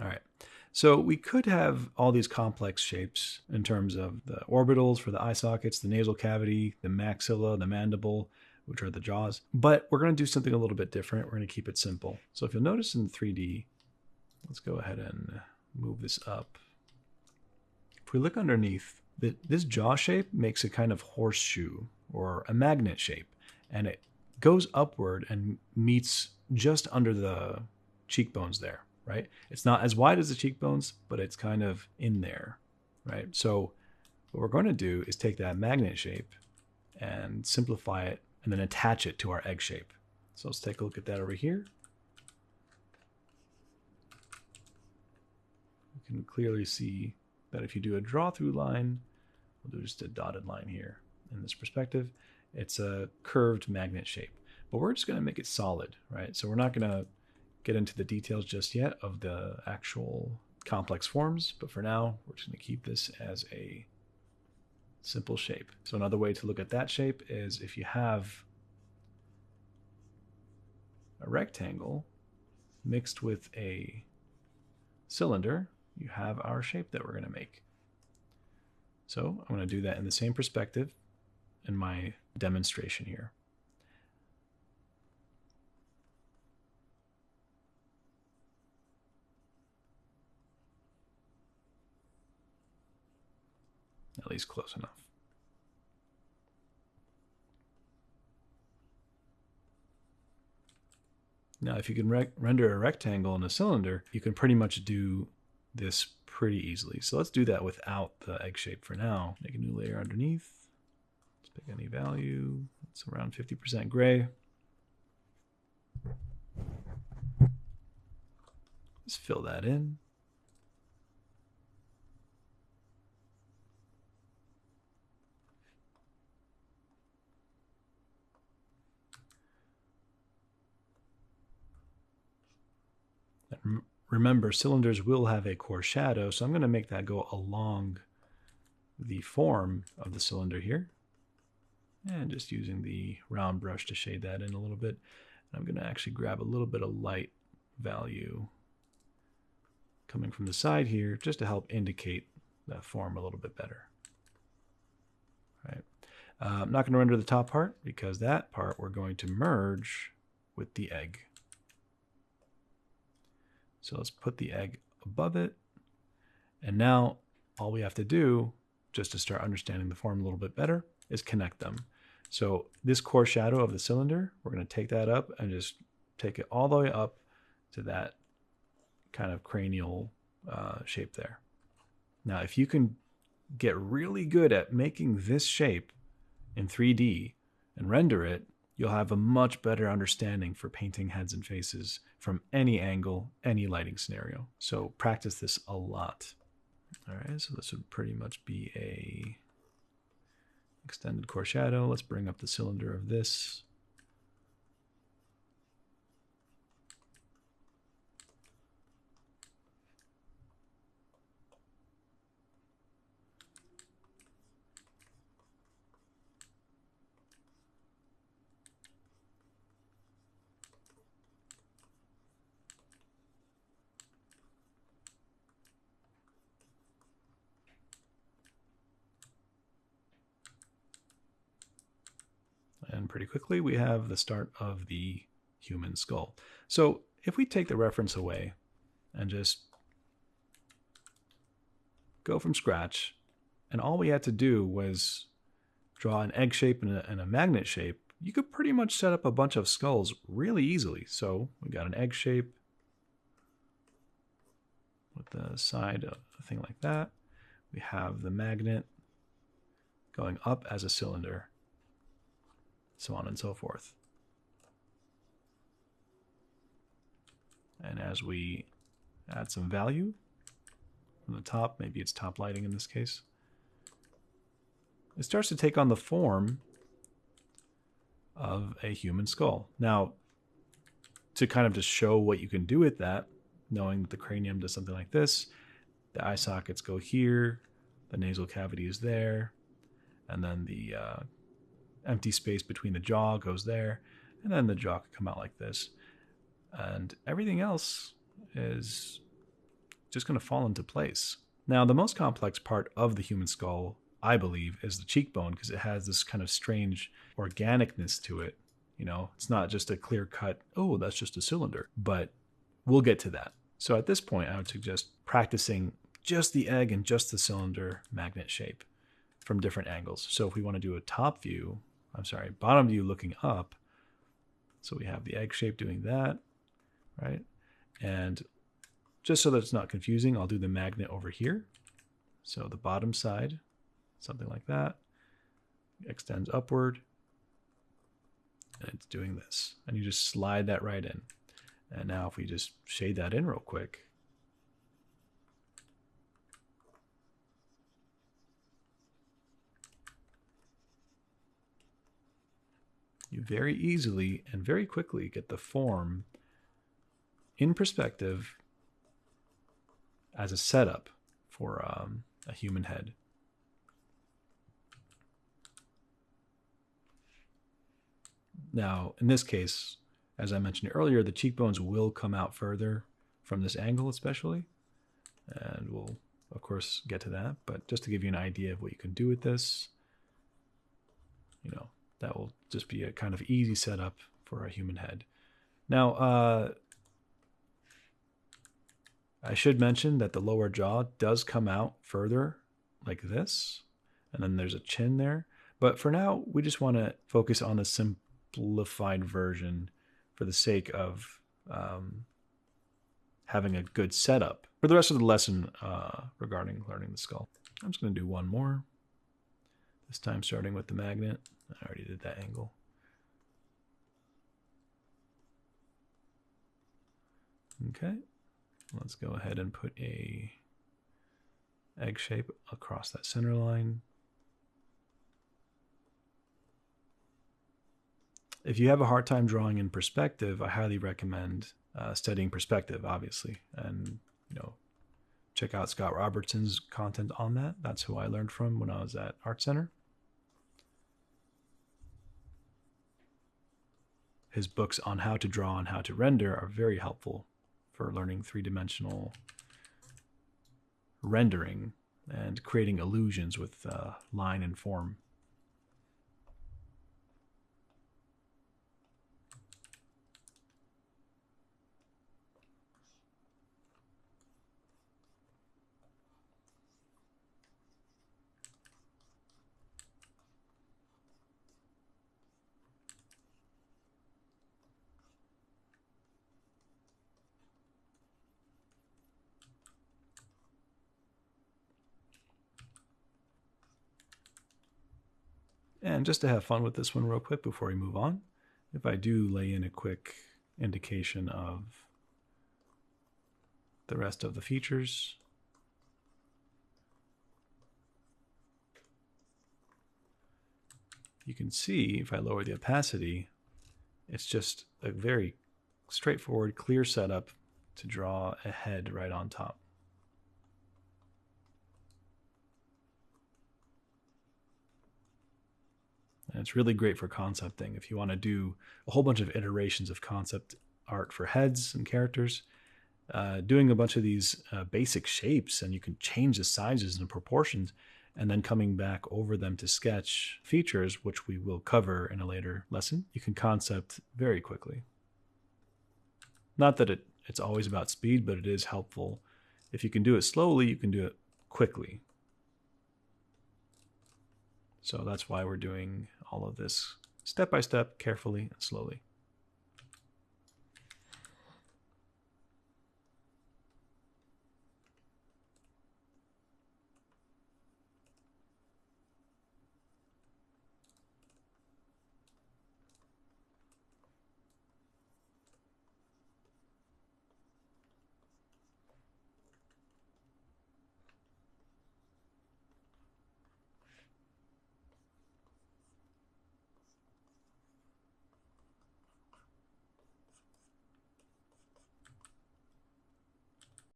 All right. So we could have all these complex shapes in terms of the orbitals for the eye sockets, the nasal cavity, the maxilla, the mandible, which are the jaws. But we're going to do something a little bit different. We're going to keep it simple. So if you'll notice in 3D, let's go ahead and move this up. If we look underneath, this jaw shape makes a kind of horseshoe or a magnet shape, and it goes upward and meets just under the cheekbones there, right? It's not as wide as the cheekbones, but it's kind of in there, right? So what we're going to do is take that magnet shape and simplify it and then attach it to our egg shape. So let's take a look at that over here. You can clearly see that if you do a draw through line, we'll do just a dotted line here in this perspective, it's a curved magnet shape. But we're just going to make it solid, right? So we're not going to get into the details just yet of the actual complex forms, but for now, we're just going to keep this as a simple shape. So another way to look at that shape is if you have a rectangle mixed with a cylinder, you have our shape that we're going to make. So I'm going to do that in the same perspective in my demonstration here. At least close enough. Now, if you can render a rectangle in a cylinder, you can pretty much do this pretty easily. So let's do that without the egg shape for now. Make a new layer underneath. Let's pick any value. It's around 50% gray. Let's fill that in. And remember, cylinders will have a core shadow, so I'm going to make that go along the form of the cylinder here. And just using the round brush to shade that in a little bit. And I'm going to actually grab a little bit of light value coming from the side here just to help indicate that form a little bit better. All right. I'm not going to render the top part because that part we're going to merge with the egg. So let's put the egg above it. And now all we have to do, just to start understanding the form a little bit better, is connect them. So this core shadow of the cylinder, we're going to take that up and just take it all the way up to that kind of cranial shape there. Now, if you can get really good at making this shape in 3D and render it, you'll have a much better understanding for painting heads and faces from any angle, any lighting scenario. So practice this a lot. All right, so this would pretty much be a extended core shadow. Let's bring up the cylinder of this. And pretty quickly, we have the start of the human skull. So if we take the reference away and just go from scratch, and all we had to do was draw an egg shape and a magnet shape, you could pretty much set up a bunch of skulls really easily. So we got an egg shape with the side of a thing like that. We have the magnet going up as a cylinder, so on and so forth. And as we add some value from the top, maybe it's top lighting in this case, it starts to take on the form of a human skull. Now, to kind of just show what you can do with that, knowing that the cranium does something like this, the eye sockets go here, the nasal cavity is there, and then the empty space between the jaw goes there, and then the jaw could come out like this. And everything else is just going to fall into place. Now, the most complex part of the human skull, I believe, is the cheekbone, because it has this kind of strange organicness to it. You know, it's not just a clear cut, oh, that's just a cylinder, but we'll get to that. So at this point, I would suggest practicing just the egg and just the cylinder magnet shape from different angles. So if we want to do a bottom view looking up, so we have the egg shape doing that, right? And just so that it's not confusing, I'll do the magnet over here. So the bottom side, something like that, extends upward, and it's doing this. And you just slide that right in. And now if we just shade that in real quick, you very easily and very quickly get the form in perspective as a setup for a human head. Now, in this case, as I mentioned earlier, the cheekbones will come out further from this angle especially, and we'll, of course, get to that. But just to give you an idea of what you can do with this, you know, that will just be a kind of easy setup for a human head. Now, I should mention that the lower jaw does come out further like this, and then there's a chin there. But for now, we just want to focus on the simplified version for the sake of having a good setup for the rest of the lesson regarding learning the skull. I'm just going to do one more, this time starting with the magnet. I already did that angle. Okay, let's go ahead and put a egg shape across that center line. If you have a hard time drawing in perspective, I highly recommend studying perspective, obviously, and check out Scott Robertson's content on that. That's who I learned from when I was at Art Center. His books on how to draw and how to render are very helpful for learning three-dimensional rendering and creating illusions with line and form. And just to have fun with this one real quick before we move on, if I do lay in a quick indication of the rest of the features, you can see if I lower the opacity, it's just a very straightforward, clear setup to draw a head right on top. And it's really great for concepting. If you want to do a whole bunch of iterations of concept art for heads and characters, doing a bunch of these basic shapes, and you can change the sizes and proportions, and then coming back over them to sketch features, which we will cover in a later lesson, you can concept very quickly. Not that it's always about speed, but it is helpful. If you can do it slowly, you can do it quickly. So that's why we're doing all of this step by step, carefully and slowly.